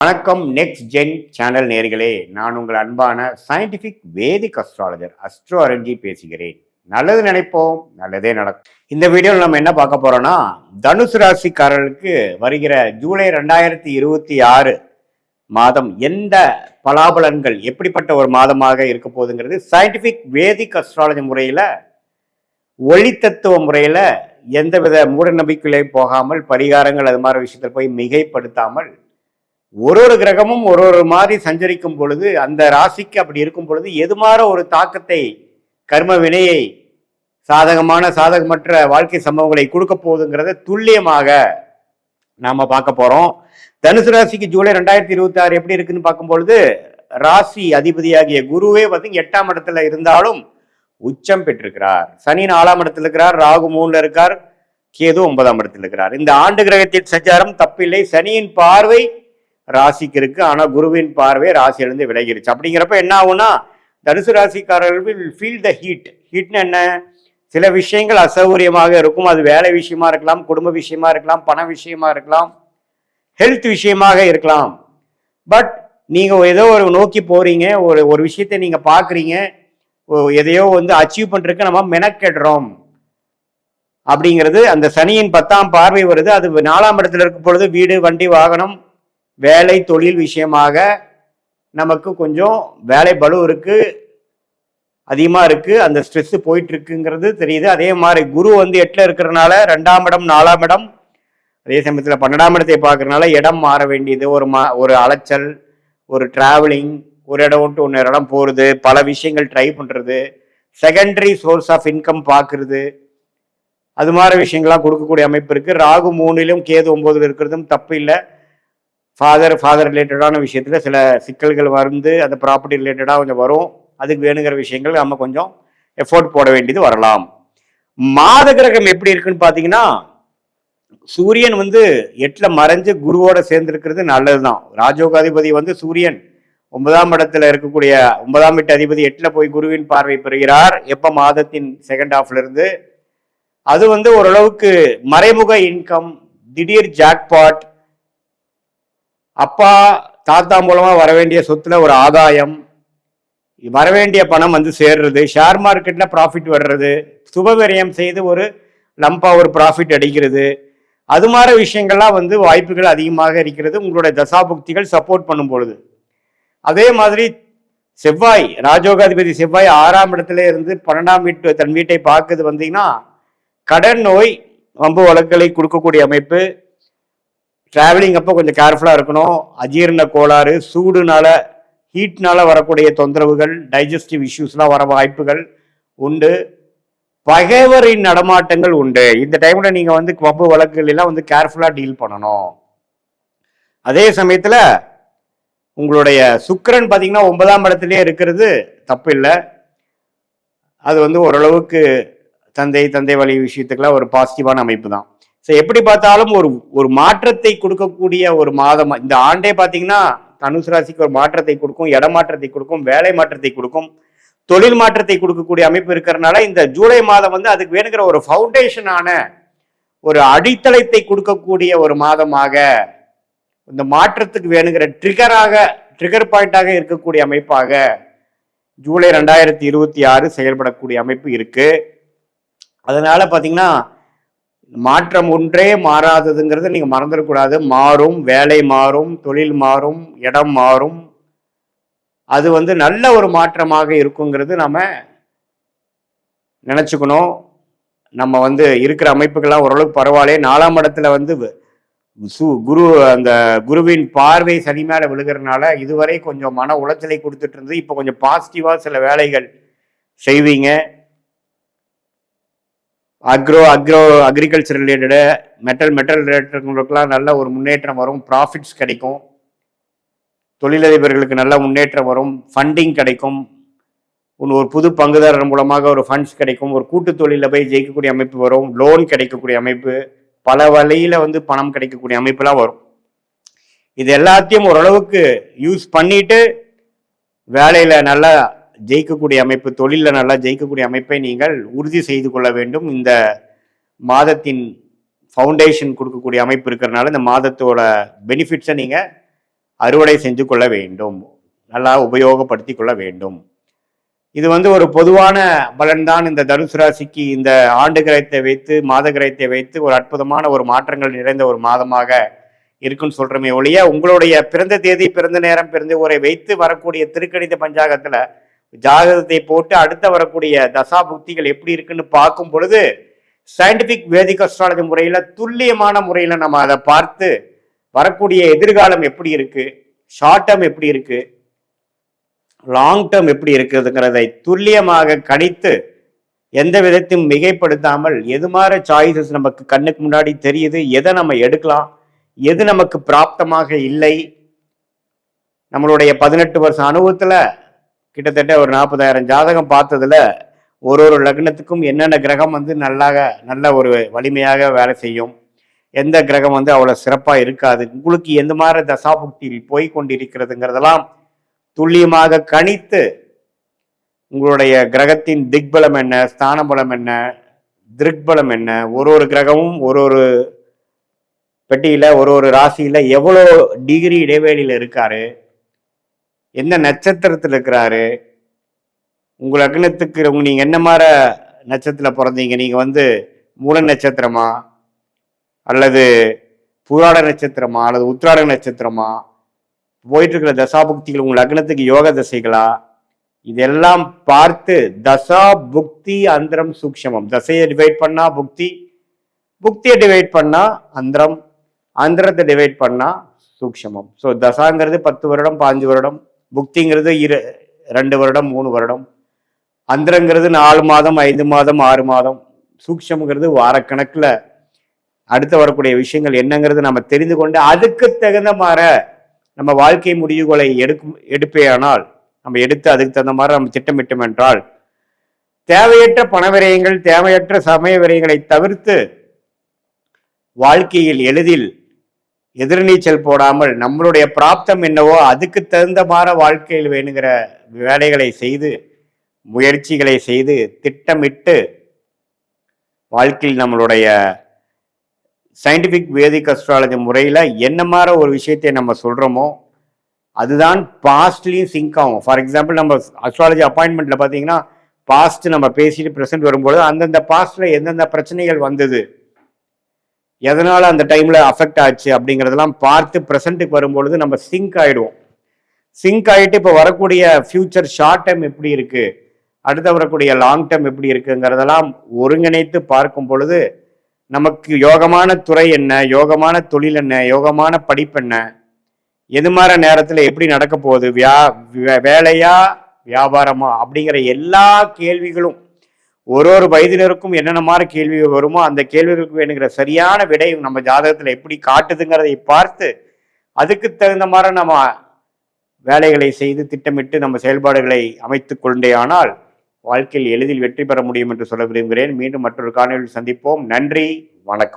வணக்கம். Next gen channel நேர்களே, நான் உங்கள் அன்பான சயின்டிபிக் வேதிக் அஸ்ட்ராலஜர் அஸ்ட்ரோ அரண்ஜி பேசுகிறேன். நல்லது நினைப்போம், நல்லதே நடக்கும். இந்த வீடியோவில் நம்ம என்ன பார்க்க போறோம்னா, தனுசு ராசிக்காரர்களுக்கு வருகிற ஜூலை 2026 மாதம் எந்த பலாபலன்கள் எப்படிப்பட்ட ஒரு மாதமாக இருக்க போகுதுங்கிறது சயின்டிபிக் வேதிக் அஸ்ட்ராலஜி முறையில், ஒளி தத்துவ முறையில் எந்தவித மூட நம்பிக்கையிலையும் போகாமல், பரிகாரங்கள் அது மாதிரி விஷயத்தில் போய் மிகைப்படுத்தாமல், ஒரு கிரகமும் ஒரு மாதிரி சஞ்சரிக்கும் பொழுது அந்த ராசிக்கு அப்படி இருக்கும் பொழுது எது மாதிரி ஒரு தாக்கத்தை, கர்ம வினையை, சாதகமான சாதகமற்ற வாழ்க்கை சம்பவங்களை கொடுக்க போகுதுங்கிறத துல்லியமாக நாம பார்க்க போறோம். தனுசு ராசிக்கு ஜூலை 2026 எப்படி இருக்குன்னு பார்க்கும் பொழுது, ராசி அதிபதியாகிய குருவே வந்து 8ஆம் இடத்துல இருந்தாலும் உச்சம் பெற்றிருக்கிறார். சனி 4ஆம் இடத்துல இருக்கிறார், ராகு 3ல இருக்கார், கேது 9ஆம் இடத்துல இருக்கிறார். இந்த ஆண்டு கிரகத்தின் சஞ்சாரம் தப்பில்லை. சனியின் பார்வை ராசிக்கு இருக்கு, ஆனா குருவின் பார்வை ராசியிலிருந்து விலகிருச்சு. அப்படிங்கிறப்ப என்ன ஆகும்னா, தனுசு ராசிக்காரர்கள் ஃபீல் த ஹீட். ஹீட்னு என்ன? சில விஷயங்கள் அசௌகரியமாக இருக்கும். அது வேலை விஷயமா இருக்கலாம், குடும்ப விஷயமா இருக்கலாம், பண விஷயமா இருக்கலாம், ஹெல்த் விஷயமாக இருக்கலாம். பட் நீங்க ஏதோ ஒரு நோக்கி போறீங்க, ஒரு விஷயத்தை நீங்க பாக்குறீங்க, எதையோ வந்து அச்சீவ் பண்றதுக்கு நம்ம மெனக்கெடுறோம் அப்படிங்கிறது. அந்த சனியின் 10ஆம் பார்வை வருது. அது 4ஆம் இடத்துல இருக்கும் பொழுது வீடு, வண்டி, வாகனம், வேலை, தொழில் விஷயமாக நமக்கு கொஞ்சம் வேலை பளு இருக்கு, அதிகமா இருக்கு, அந்த ஸ்ட்ரெஸ் போயிட்டு இருக்குங்கிறது தெரியுது. அதே மாதிரி குரு வந்து 8ல இருக்கிறதுனால 2ஆம் இடம், 4ஆம் இடம், அதே சமயத்தில் 12ஆம் இடத்தை பார்க்கறதுனால இடம் மாற வேண்டியது, ஒரு அலைச்சல், ஒரு டிராவலிங், ஒரு இடம் விட்டு இன்னொரு இடம் போறது, பல விஷயங்கள் ட்ரை பண்றது, செகண்டரி சோர்ஸ் ஆஃப் இன்கம் பார்க்கறது, அது மாதிரி விஷயங்கள்லாம் கொடுக்கக்கூடிய அமைப்பு இருக்கு. ராகு 3லும் கேது 9ல் இருக்கிறதும் தப்பு இல்லை. ஃபாதர் ரிலேட்டடான விஷயத்துல சில சிக்கல்கள் வந்து அந்த ப்ராப்பர்ட்டி ரிலேட்டடா கொஞ்சம் வரும். அதுக்கு வேணுங்கிற விஷயங்கள் நம்ம கொஞ்சம் எஃபோர்ட் போட வேண்டியது வரலாம். மாத கிரகம் எப்படி இருக்குன்னு பாத்தீங்கன்னா, சூரியன் வந்து 8ல மறைஞ்சு குருவோட சேர்ந்து இருக்கிறது நல்லதுதான். ராஜோகாதிபதி வந்து சூரியன் 9ஆம் இடத்துல இருக்கக்கூடிய 9ஆம் வீட்டு அதிபதி 8ல போய் குருவின் பார்வை பெறுகிறார். எப்ப? மாதத்தின் செகண்ட் ஹாஃப்ல இருந்து. அது வந்து ஓரளவுக்கு மறைமுக இன்கம், திடீர் ஜாக்பாட், அப்பா தாத்தா மூலமா வரவேண்டிய சொத்துல ஒரு ஆதாயம், வரவேண்டிய பணம் வந்து சேர்றது, ஷேர் மார்க்கெட்ல ப்ராஃபிட் வர்றது, சுபவிரயம் செய்து ஒரு லம்பா ஒரு ப்ராஃபிட் அடிக்கிறது, அது மாதிரி விஷயங்கள்லாம் வந்து வாய்ப்புகள் அதிகமாக இருக்கிறது உங்களுடைய தசாபுக்திகள் சப்போர்ட் பண்ணும் பொழுது. அதே மாதிரி செவ்வாய், ராஜோகாதிபதி செவ்வாய் 6ஆம் இடத்துல இருந்து 12ஆம் வீட்டு தன் வீட்டை பார்க்குது. வந்தீங்கன்னா கடன் நோய், வம்பு வழக்குகளை கொடுக்கக்கூடிய அமைப்பு. டிராவலிங் அப்போ கொஞ்சம் கேர்ஃபுல்லாக இருக்கணும். அஜீரண கோளாறு, சூடுனால, ஹீட்னால வரக்கூடிய தொந்தரவுகள், டைஜஸ்டிவ் இஷ்யூஸ்லாம் வர வாய்ப்புகள் உண்டு. பகைவரின் நடமாட்டங்கள் உண்டு. இந்த டைம்ல நீங்க வந்து வம்பு வழக்குகள் எல்லாம் வந்து கேர்ஃபுல்லாக டீல் பண்ணணும். அதே சமயத்துல உங்களுடைய சுக்கிரன் பார்த்தீங்கன்னா 9ஆம் இடத்துலயே இருக்கிறது தப்பு இல்லை. அது வந்து ஓரளவுக்கு தந்தை வழி விஷயத்துக்கெல்லாம் ஒரு பாசிட்டிவான அமைப்பு தான். ஸோ எப்படி பார்த்தாலும் ஒரு மாற்றத்தை கொடுக்கக்கூடிய ஒரு மாதம் இந்த ஆண்டே பார்த்தீங்கன்னா தனுசு ராசிக்கு ஒரு மாற்றத்தை கொடுக்கும், இடமாற்றத்தை கொடுக்கும், வேலை மாற்றத்தை கொடுக்கும், தொழில் மாற்றத்தை கொடுக்கக்கூடிய அமைப்பு இருக்கிறதுனால இந்த ஜூலை மாதம் வந்து அதுக்கு வேணுங்கிற ஒரு ஃபவுண்டேஷனான ஒரு அடித்தளத்தை கொடுக்கக்கூடிய ஒரு மாதமாக, இந்த மாற்றத்துக்கு வேணுங்கிற ட்ரிகர் பாயிண்டாக இருக்கக்கூடிய அமைப்பாக ஜூலை 2026 செயல்படக்கூடிய அமைப்பு இருக்கு. அதனால பார்த்தீங்கன்னா மாற்றம் ஒன்றே மாறாததுங்கிறத நீங்க மறந்துடக்கூடாது. மாறும், வேலை மாறும், தொழில் மாறும், இடம் மாறும். அது வந்து நல்ல ஒரு மாற்றமாக இருக்குங்கிறது நம்ம நினைச்சுக்கணும். நம்ம வந்து இருக்கிற அமைப்புகள்லாம் ஓரளவுக்கு பரவாயில்ல. 4ஆம் இடத்துல வந்து அந்த குருவின் பார்வை சனி மேல விழுகிறதுனால இதுவரை கொஞ்சம் மன உளைச்சலை கொடுத்துட்டு இருந்தது. இப்போ கொஞ்சம் பாசிட்டிவா சில வேலைகள் செய்வீங்க. அக்ரிகல்ச்சர் ரிலேட்டடு, மெட்டல் ரிலேட்டடுங்களுக்கெல்லாம் நல்ல ஒரு முன்னேற்றம் வரும், ப்ராஃபிட்ஸ் கிடைக்கும், தொழிலதிபர்களுக்கு நல்ல முன்னேற்றம் வரும், ஃபண்டிங் கிடைக்கும், ஒரு புது பங்குதாரர் மூலமாக ஒரு ஃபண்ட்ஸ் கிடைக்கும், ஒரு கூட்டு தொழிலில் போய் ஜெயிக்கக்கூடிய அமைப்பு வரும், லோன் கிடைக்கக்கூடிய அமைப்பு, பல வழியில வந்து பணம் கிடைக்கக்கூடிய அமைப்புலாம் வரும். இது எல்லாத்தையும் ஓரளவுக்கு யூஸ் பண்ணிட்டு வேலையில நல்லா ஜெயிக்கக்கூடிய அமைப்பு, தொழிலில் நல்லா ஜெயிக்கக்கூடிய அமைப்பை நீங்கள் உறுதி செய்து கொள்ள வேண்டும். இந்த மாதத்தின் ஃபவுண்டேஷன் கொடுக்கக்கூடிய அமைப்பு இருக்கிறதுனால இந்த மாதத்தோட பெனிஃபிட்ஸை நீங்கள் அறுவடை செஞ்சு கொள்ள வேண்டும், நல்லா உபயோகப்படுத்தி கொள்ள வேண்டும். இது ஒரு பொதுவான பலன்தான். இந்த தனுசு ராசிக்கு இந்த ஆண்டு கிரகத்தை வைத்து மாத கிரகத்தை வைத்து ஒரு அற்புதமான ஒரு மாற்றங்கள் நிறைந்த ஒரு மாதமாக இருக்குன்னு சொல்றமே ஒழிய, உங்களுடைய பிறந்த தேதி, பிறந்த நேரம், பிறந்த ஊரை வைத்து வரக்கூடிய திருக்கணித பஞ்சாங்கத்துல ஜாதகத்தை போட்டு அடுத்த வரக்கூடிய தசா புக்திகள் எப்படி இருக்குன்னு பார்க்கும் பொழுது சயின்டிபிக் வேதிக் அஸ்ட்ராலஜி முறையில துல்லியமான முறையில நம்ம அதை பார்த்து வரக்கூடிய எதிர்காலம் எப்படி இருக்கு, ஷார்ட் டேர்ம் எப்படி இருக்கு, லாங் டேர்ம் எப்படி இருக்குதுங்கிறதை துல்லியமாக கணித்து எந்த விதத்தையும் மிகைப்படுத்தாமல் எது மாதிரி சாய்ஸஸ் நமக்கு கண்ணுக்கு முன்னாடி தெரியுது, எதை நம்ம எடுக்கலாம், எது நமக்கு பிராப்தமாக இல்லை. நம்மளுடைய 18 வருஷம் அனுபவத்துல கிட்டத்தட்ட ஒரு 40,000 ஜாதகம் பார்த்ததுல ஒரு லக்னத்துக்கும் என்னென்ன கிரகம் நல்ல ஒரு வலிமையாக வேலை செய்யும், எந்த கிரகம் அவ்வளவு சிறப்பா இருக்காது, உங்களுக்கு எந்த மாதிரி தசாபுக்தியில் போய் கொண்டிருக்கிறதுங்கிறதெல்லாம் துல்லியமாக கணித்து உங்களுடைய கிரகத்தின் திக்பலம் என்ன, ஸ்தான பலம் என்ன, திருக்பலம் என்ன, ஒரு கிரகமும் ஒரு பெட்டியில ஒரு ராசியில எவ்வளோ டிகிரி இடைவெளியில இருக்காரு, எந்த நட்சத்திரத்தில் இருக்கிறாரு, உங்க லக்னத்துக்கு நீங்க என்ன மாதிரி நட்சத்திரத்துல பிறந்தீங்க, நீங்க மூல நட்சத்திரமா அல்லது புராட நட்சத்திரமா அல்லது உத்திராட நட்சத்திரமா, போயிட்டு இருக்கிற தசாபுக்திகள் உங்க லக்னத்துக்கு யோக தசைகளா, இதெல்லாம் பார்த்து தசா புக்தி அந்தரம் சூக்ஷமம், தசையை டிவைட் பண்ணா புக்தி, புக்தியை டிவைட் பண்ணா அந்தரம், அந்தரத்தை டிவைட் பண்ணா சூக்ஷமம். ஸோ தசாங்கிறது 10 வருடம் 5 வருடம், புக்திங்கிறது 2 வருடம் 3 வருடம், அந்தரங்கிறது 4 மாதம் 5 மாதம் 6 மாதம், சூக்ஷம்ங்கிறது வாரக்கணக்கில் அடுத்து வரக்கூடிய விஷயங்கள் என்னங்கிறது நம்ம தெரிந்து கொண்டு அதுக்கு தகுந்த மாதிரி நம்ம வாழ்க்கை முடிவுகளை எடுப்பேயானால், நம்ம எடுத்து அதுக்கு தகுந்த மாதிரி நம்ம திட்டமிட்டோம் என்றால் தேவையற்ற பண விரயங்கள், தேவையற்ற சமய விரயங்களை தவிர்த்து வாழ்க்கையில் எளிதில் எதிர்நீச்சல் போடாமல் நம்மளுடைய பிராப்தம் என்னவோ அதுக்கு தகுந்த மாதிரி வாழ்க்கையில் வேணுங்கிற வேலைகளை செய்து, முயற்சிகளை செய்து, திட்டமிட்டு வாழ்க்கையில் நம்மளுடைய சயின்டிபிக் வேதிக் அஸ்ட்ராலஜி முறையில என்ன மாதிரி ஒரு விஷயத்தை நம்ம சொல்றோமோ அதுதான் பாஸ்ட்லயும் சிங்க் ஆகும். ஃபார் எக்ஸாம்பிள், நம்ம அஸ்ட்ராலஜி அப்பாயின்மெண்ட்ல பாத்தீங்கன்னா பாஸ்ட் நம்ம பேசிட்டு ப்ரெசென்ட் வரும்போது அந்தந்த பாஸ்ட்ல எந்தெந்த பிரச்சனைகள் வந்தது, எதனால அந்த டைம்ல அஃபெக்ட் ஆச்சு அப்படிங்கிறதெல்லாம் பார்த்து ப்ரெசென்ட்டுக்கு வரும்பொழுது நம்ம சிங்க் ஆயிடுவோம். சிங்க் ஆகிட்டு இப்போ வரக்கூடிய ஃபியூச்சர் ஷார்ட் டைம் எப்படி இருக்கு, அடுத்த வரக்கூடிய லாங் டேர்ம் எப்படி இருக்குங்கிறதெல்லாம் ஒருங்கிணைத்து பார்க்கும் பொழுது நமக்கு யோகமான துறை என்ன, யோகமான தொழில் என்ன, யோகமான படிப்பு என்ன, எது மாதிரி நேரத்தில் எப்படி நடக்க போகுது, வேலையா வியாபாரமா அப்படிங்கிற எல்லா கேள்விகளும் ஒரு வயதினருக்கும் என்னென்ன மாதிரி கேள்விகள் வருமோ அந்த கேள்விகளுக்கு வேணுங்கிற சரியான விடை நம்ம ஜாதகத்தில் எப்படி காட்டுதுங்கிறதை பார்த்து அதுக்கு தகுந்த மாதிரி நம்ம வேலைகளை செய்து திட்டமிட்டு நம்ம செயல்பாடுகளை அமைத்து கொண்டே ஆனால் வாழ்க்கையில் எளிதில் வெற்றி பெற முடியும் என்று சொல்ல விரும்புகிறேன். மீண்டும் மற்றொரு காணொலியில் சந்திப்போம். நன்றி, வணக்கம்.